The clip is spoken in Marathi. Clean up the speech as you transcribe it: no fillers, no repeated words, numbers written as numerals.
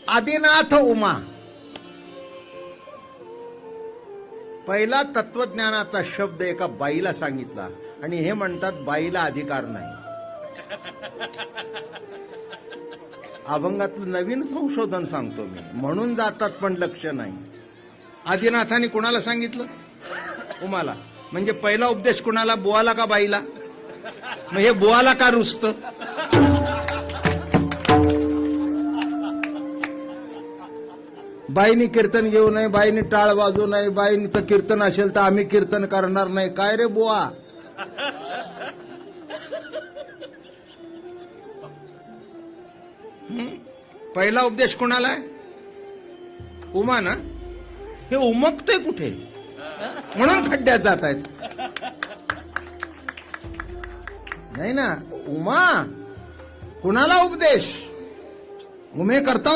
आदिनाथ उमा पहिला तत्वज्ञानाचा शब्द एका बाईला सांगितला आणि हे म्हणतात बाईला अधिकार नाही. अभंगातलं नवीन संशोधन सांगतो मी, म्हणून जातात पण लक्ष नाही. आदिनाथाने कुणाला सांगितलं? उमाला. म्हणजे पहिला उपदेश कुणाला? बुवाला का बाईला? मग हे बुवाला का रुसतं? बाईनी कीर्तन घेऊ नये, बाईनी टाळ वाजवू नये, बाईंचं कीर्तन असेल तर आम्ही कीर्तन करणार नाही. काय रे बुवा? पहिला उपदेश कोणाला आहे? उमा ना. हे उमगतंय कुठे? म्हणून खड्ड्यात जात आहेत. नाही ना. उमा कुणाला उपदेश? उमे करता